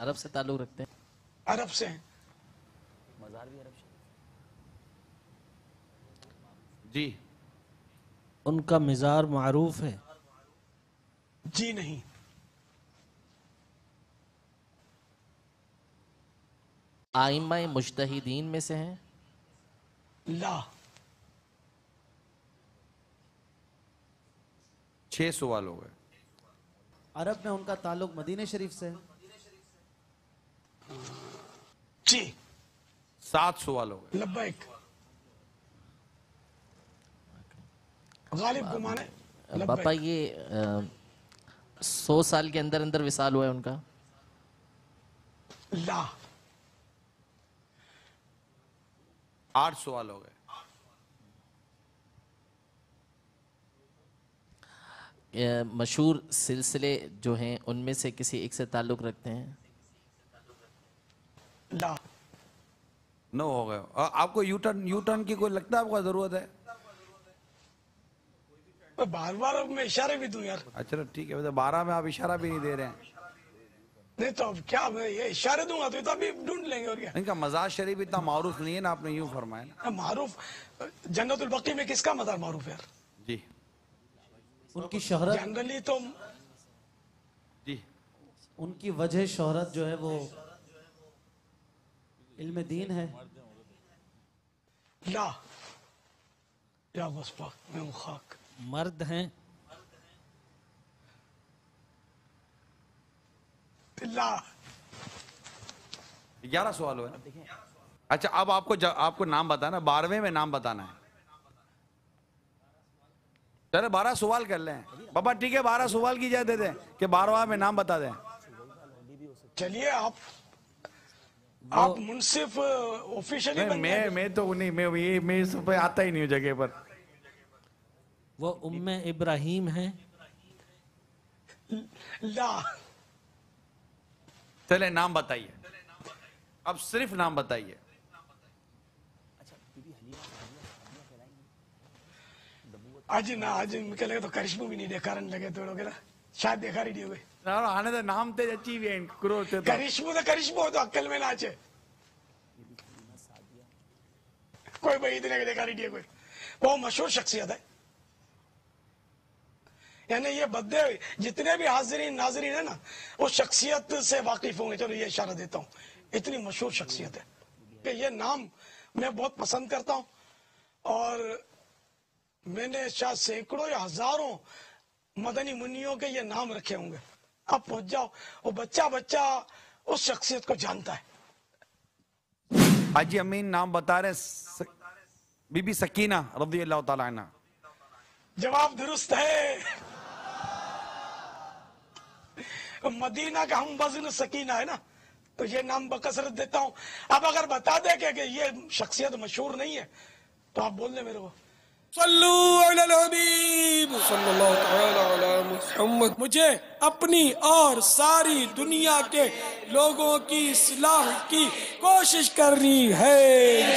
عرب سے تعلق رکھتے ہیں؟ عرب سے ہیں۔ مزار بھی عرب سے؟ جی۔ ان کا مزار معروف ہے؟ جی نہیں۔ آئمہ مجتہدین میں سے ہیں؟ لا۔ 6 سوال ہو گئے۔ عرب میں ان کا تعلق مدینہ شریف سے ہے؟ جی۔ 7 سوال ہو گئے۔ لبیک۔ غالب گمانے باپا یہ 100 سال کے اندر اندر وصال ہوا ہے ان کا؟ لا۔ 8 سوال ہو گئے۔ مشہور سلسلے جو ہیں ان میں سے کسی ایک سے تعلق رکھتے ہیں؟ لا۔ 9 ہو گئے۔ آپ کو یو ٹرن کی کوئی لگتا ہے آپ کو ضرورت ہے؟ بار بار میں اشارے بھی دوں یار۔ اچھا ٹھیک ہے، 12 میں آپ اشارہ بھی نہیں دے رہے ہیں۔ نہیں تو اب کیا میں یہ اشارے دوں گا تو ابھی ڈھونڈ لیں گے اور کیا۔ ان کا مزار شریف اتنا معروف نہیں ہے نا، آپ نے یوں فرمایا نا۔ معروف جنت البقیع میں کس کا مزار معروف ہے یار؟ جی ان کی شہرت، جنرلی تو جی ان کی وجہ شہرت جو ہے وہ علم دین ہے؟ لا۔ یا وصفہ میں خاک۔ مرد ہیں؟ لا۔ 11 سوال ہوئے۔ اچھا اب آپ کو نام بتانا، 12ویں میں نام بتانا ہے۔ چلے 12 سوال کر لیں بابا، ٹھیک ہے 12 سوال کی اجازت دے دیں کہ 12واں میں نام بتا دیں۔ چلیے آپ منصف آفیشلی بن گئے۔ میں تو نہیں، میں اس پہ آتا ہی نہیں ہوں جگہ پر۔ وہ ام ابراہیم ہیں؟ لا۔ چلے نام بتائیے، اب صرف نام بتائیے۔ آج نہ آج مجھے لگے تو کرشمو بھی نہیں دیکھا رن لگے تو لوگ شاید دیکھا رہی ہوئے۔ آنے تو نام تے اچھی بھی ہیں کرو تے تو کرشمو ہو تو عقل میں ناچے کوئی بھائی اتنے دیکھا رہی کوئی۔ وہ مشہور شخصیت ہے، یعنی یہ بدے جتنے بھی حاضرین ناظرین ہیں نا وہ شخصیت سے واقف ہوں گے۔ چلو یہ اشارہ دیتا ہوں، اتنی مشہور شخصیت ہے کہ یہ نام میں بہت پسند کرتا ہوں، اور میں نے شاید سینکڑوں یا ہزاروں مدنی منیوں کے یہ نام رکھے ہوں گے۔ اب پہنچ جاؤ، وہ بچہ اس شخصیت کو جانتا ہے۔ حاجی امین نام بتا رہے، بی بی سکینہ رضی اللہ تعالیٰ عنہ۔ جواب درست ہے، مدینہ کا ہم وزن سکینہ ہے نا، تو یہ نام بکثرت دیتا ہوں۔ اب اگر بتا دے کہ یہ شخصیت مشہور نہیں ہے تو آپ بول دیں میرے کو۔ صلو علی الحبیب صلی اللہ تعالی علی محمد۔ مجھے اپنی اور ساری دنیا کے لوگوں کی اصلاح کی کوشش کرنی ہے۔